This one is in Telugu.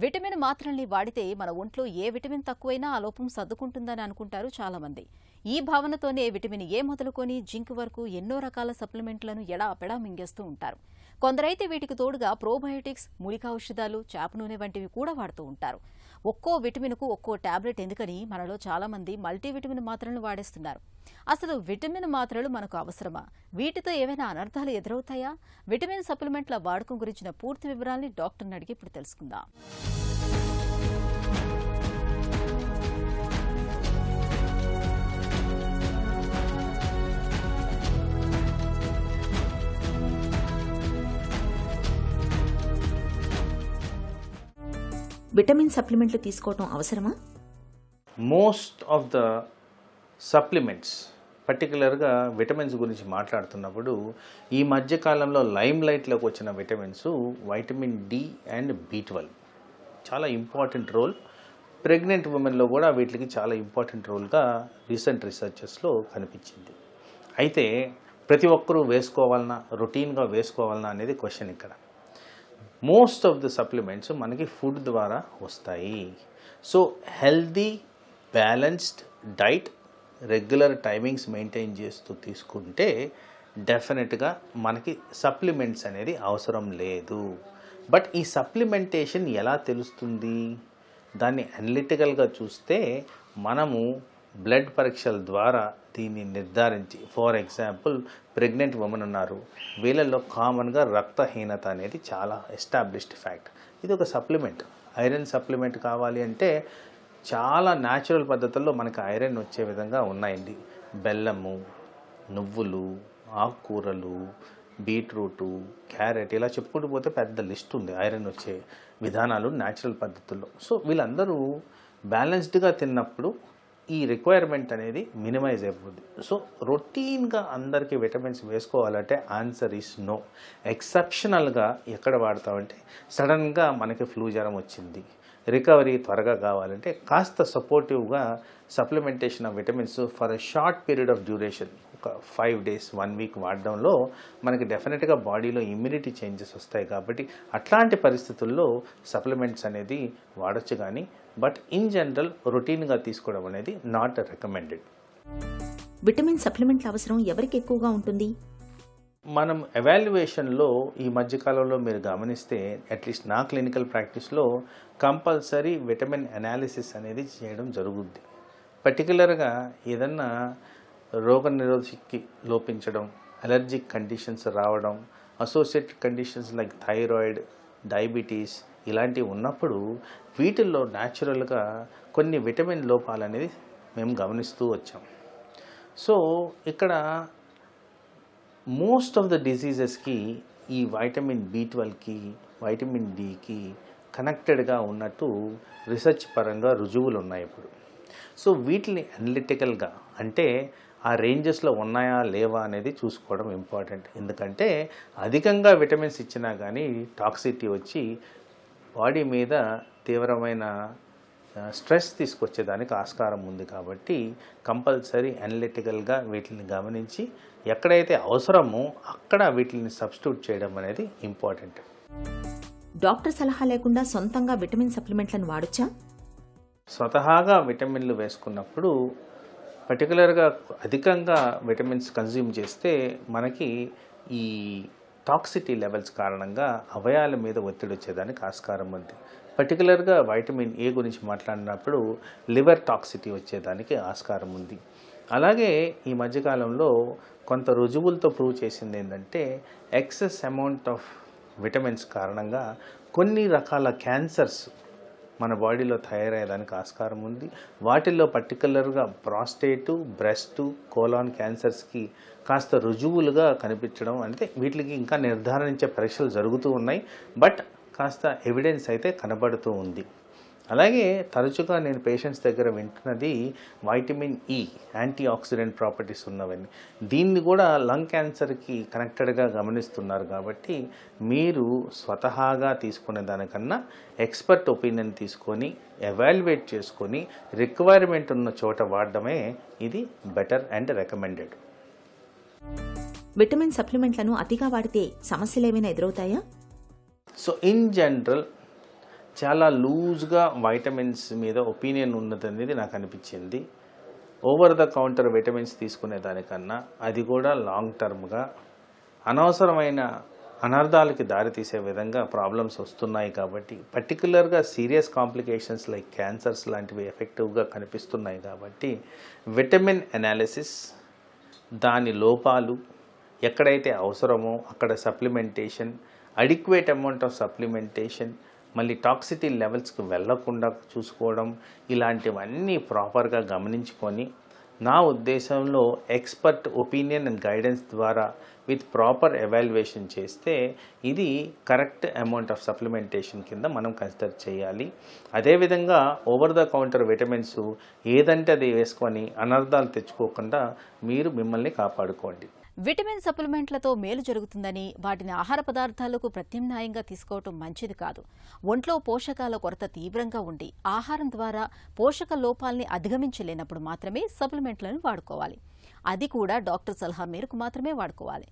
విటమిన్ మాత్రల్ని వాడితే మన ఒంట్లో ఏ విటమిన్ తక్కువైనా ఆ లోపం సర్దుకుంటుందని అనుకుంటారు చాలామంది. ఈ భావనతోనే విటమిన్ ఏ మొదలుకొని జింక్ వరకు ఎన్నో రకాల సప్లిమెంట్లను ఎడాపెడా మింగేస్తూ ఉంటారు. కొందరైతే వీటికి తోడుగా ప్రోబయోటిక్స్, మూలికా ఔషధాలు, చేప నూనె వంటివి కూడా వాడుతూ ఉంటారు. ఒక్కో విటమిన్కు ఒక్కో టాబ్లెట్ ఎందుకని మనలో చాలామంది మల్టీవిటమిన్ మాత్రలను వాడేస్తున్నారు. అసలు విటమిన్ మాత్రలు మనకు అవసరమా? వీటితో ఏవైనా అనర్థాలు ఎదురవుతాయా? విటమిన్ సప్లిమెంట్ల వాడకం గురించిన పూర్తి వివరాల్ని డాక్టర్ని అడిగి ఇప్పుడు తెలుసుకుందాం. విటమిన్ సప్లిమెంట్లు తీసుకోవటం అవసరమా? మోస్ట్ ఆఫ్ ద సప్లిమెంట్స్, పర్టికులర్గా విటమిన్స్ గురించి మాట్లాడుతున్నప్పుడు ఈ మధ్యకాలంలో లైమ్ లైట్లోకి వచ్చిన vitamins vitamin D and B12 చాలా ఇంపార్టెంట్ రోల్. ప్రెగ్నెంట్ ఉమెన్లో కూడా వీటికి చాలా ఇంపార్టెంట్ రోల్గా రీసెంట్ రీసెర్చెస్లో కనిపించింది. అయితే ప్రతి ఒక్కరూ వేసుకోవాలన్నా, రొటీన్గా వేసుకోవాలన్నా అనేది క్వశ్చన్ ఇక్కడ. మోస్ట్ ఆఫ్ ద సప్లిమెంట్స్ మనకి ఫుడ్ ద్వారా వస్తాయి. So healthy balanced diet, regular timings maintain చేస్తూ తీసుకుంటే డెఫినెట్గా మనకి సప్లిమెంట్స్ అనేది అవసరం లేదు. బట్ ఈ సప్లిమెంటేషన్ ఎలా తెలుస్తుంది? దాన్ని అనలిటికల్గా చూస్తే మనము బ్లడ్ పరీక్షల ద్వారా దీన్ని నిర్ధారించి, ఫర్ ఎగ్జాంపుల్ ప్రెగ్నెంట్ ఉమెన్ ఉన్నారు, వీళ్ళల్లో కామన్గా రక్తహీనత అనేది చాలా ఎస్టాబ్లిష్డ్ ఫ్యాక్ట్. ఇది ఒక సప్లిమెంట్. ఐరన్ సప్లిమెంట్ కావాలి అంటే చాలా న్యాచురల్ పద్ధతుల్లో మనకు ఐరన్ వచ్చే విధంగా ఉన్నాయండి. బెల్లము, నువ్వులు, ఆకుకూరలు, బీట్రూటు, క్యారెట్, ఇలా చెప్పుకుంటూ పోతే పెద్ద లిస్ట్ ఉంది ఐరన్ వచ్చే విధానాలు న్యాచురల్ పద్ధతుల్లో. సో వీళ్ళందరూ బ్యాలెన్స్డ్గా తిన్నప్పుడు ఈ రిక్వైర్మెంట్ అనేది మినిమైజ్ అయిపోతుంది. సో రొటీన్గా అందరికీ విటమిన్స్ వేసుకోవాలంటే ఆన్సర్ ఈస్ నో. ఎక్సెప్షనల్గా ఎక్కడ వాడతామంటే సడన్గా మనకి ఫ్లూ జ్వరం వచ్చింది, రికవరీ త్వరగా కావాలంటే కాస్త సపోర్టివ్గా supplementation of vitamins for a short period of duration, ఒక 5 days 1 week వాడడంలో మనకి డెఫినెట్గా బాడీలో ఇమ్యూనిటీ చేంజెస్ వస్తాయి. కాబట్టి అట్లాంటి పరిస్థితుల్లో సప్లిమెంట్స్ అనేది వాడచ్చు, కానీ బట్ ఇన్ జనరల్ రొటీన్గా తీసుకోవడం అనేది నాట్ రికమెండెడ్. విటమిన్ సప్లిమెంట్ల అవసరం ఎవరికి ఎక్కువగా ఉంటుంది? మనం ఎవాల్యుయేషన్లో ఈ మధ్యకాలంలో మీరు గమనిస్తే అట్లీస్ట్ నా క్లినికల్ ప్రాక్టీస్లో కంపల్సరీ విటమిన్ అనాలిసిస్ అనేది చేయడం జరుగుద్ది. పర్టికులర్గా ఏదన్నా రోగనిరోధకి లోపించడం, అలర్జిక్ కండిషన్స్ రావడం, associated conditions like thyroid, diabetes ఇలాంటివి ఉన్నప్పుడు వీటిల్లో న్యాచురల్గా కొన్ని విటమిన్ లోపాలు అనేది మేము గమనిస్తూ వచ్చాం. సో ఇక్కడ మోస్ట్ ఆఫ్ ద డిసీజెస్కి ఈ వైటమిన్ B12కి, వైటమిన్ డికి కనెక్టెడ్గా ఉన్నట్టు రీసెర్చ్ పరంగా రుజువులు ఉన్నాయి ఇప్పుడు. సో వీటిని అనలిటికల్గా అంటే ఆ రేంజెస్లో ఉన్నాయా లేవా అనేది చూసుకోవడం ఇంపార్టెంట్. ఎందుకంటే అధికంగా విటమిన్స్ ఇచ్చినా కానీ టాక్సిటీ వచ్చి బాడీ మీద తీవ్రమైన స్ట్రెస్ తీసుకొచ్చేదానికి ఆస్కారం ఉంది. కాబట్టి కంపల్సరీ అనలిటికల్గా వీటిని గమనించి ఎక్కడైతే అవసరమో అక్కడ వీటిని సబ్స్టిట్యూట్ చేయడం అనేది ఇంపార్టెంట్. డాక్టర్ సలహా లేకుండా సొంతంగా విటమిన్ సప్లిమెంట్లను వాడొచ్చా? స్వతహాగా విటమిన్లు వేసుకున్నప్పుడు పర్టికులర్గా అధికంగా విటమిన్స్ కన్జ్యూమ్ చేస్తే మనకి ఈ టాక్సిటీ లెవెల్స్ కారణంగా అవయాల మీద ఒత్తిడి వచ్చేదానికి ఆస్కారం ఉంది. పర్టికులర్గా వైటమిన్ ఏ గురించి మాట్లాడినప్పుడు లివర్ టాక్సిటీ వచ్చేదానికి ఆస్కారం ఉంది. అలాగే ఈ మధ్యకాలంలో కొంత రుజువులతో ప్రూవ్ చేసింది ఏంటంటే ఎక్సెస్ అమౌంట్ ఆఫ్ విటమిన్స్ కారణంగా కొన్ని రకాల క్యాన్సర్స్ మన బాడీలో తయారయ్యేదానికి ఆస్కారం ఉంది. వాటిల్లో పర్టికులర్గా ప్రాస్టేటు, బ్రెస్టు, కోలాన్ క్యాన్సర్స్కి కాస్త రుజువులుగా కనిపించడం, అంటే వీటికి ఇంకా నిర్ధారించే పరీక్షలు జరుగుతూ ఉన్నాయి. బట్ కాస్త ఎవిడెన్స్ అయితే కనబడుతూ ఉంది. అలాగే తరచుగా నేను పేషెంట్స్ దగ్గర వింటున్నది vitamin E anti oxidant properties ఉన్నవన్నీ. దీన్ని కూడా లంగ్ క్యాన్సర్కి కనెక్టెడ్గా గమనిస్తున్నారు. కాబట్టి మీరు స్వతహాగా తీసుకునే దానికన్నా ఎక్స్పర్ట్ ఒపీనియన్ తీసుకొని ఎవాల్యుయేట్ చేసుకొని రిక్వైర్మెంట్ ఉన్న చోట వాడడమే ఇది బెటర్ అండ్ రికమెండెడ్. విటమిన్ సప్లిమెంట్లను అతిగా వాడితే సమస్యలు ఏమైనా ఎదురవుతాయా? సో ఇన్ జనరల్ చాలా లూజ్గా వైటమిన్స్ మీద ఒపీనియన్ ఉన్నదనేది నాకు అనిపించింది. ఓవర్ ద కౌంటర్ విటమిన్స్ తీసుకునే దానికన్నా అది కూడా లాంగ్ టర్మ్గా అనవసరమైన అనర్థాలకి దారితీసే విధంగా ప్రాబ్లమ్స్ వస్తున్నాయి కాబట్టి, పర్టికులర్గా సీరియస్ కాంప్లికేషన్స్ లైక్ క్యాన్సర్స్ లాంటివి ఎఫెక్టివ్గా కనిపిస్తున్నాయి కాబట్టి విటమిన్ అనాలిసిస్, దాని లోపాలు, ఎక్కడైతే అవసరమో అక్కడ supplementation, adequate amount of supplementation, మళ్ళీ టాక్సిటీ లెవెల్స్కి వెళ్లకుండా చూసుకోవడం, ఇలాంటివన్నీ ప్రాపర్గా గమనించుకొని నా ఉద్దేశంలో ఎక్స్పర్ట్ ఒపీనియన్ అండ్ గైడెన్స్ ద్వారా విత్ ప్రాపర్ ఎవాల్యుయేషన్ చేస్తే ఇది కరెక్ట్ అమౌంట్ ఆఫ్ సప్లిమెంటేషన్ కింద మనం కన్సిడర్ చేయాలి. అదేవిధంగా ఓవర్ ద కౌంటర్ విటమిన్స్ ఏదంటే అది వేసుకొని అనర్థాలు తెచ్చుకోకుండా మీరు మిమ్మల్ని కాపాడుకోండి. విటమిన్ సప్లిమెంట్లతో మేలు జరుగుతుందని వాటిని ఆహార పదార్థాలకు ప్రత్యామ్నాయంగా తీసుకోవటం మంచిది కాదు. ఒంట్లో పోషకాల కొరత తీవ్రంగా ఉండి ఆహారం ద్వారా పోషక లోపాల్ని అధిగమించలేనప్పుడు మాత్రమే సప్లిమెంట్లను వాడుకోవాలి. అది కూడా డాక్టర్ సలహా మేరకు మాత్రమే వాడుకోవాలి.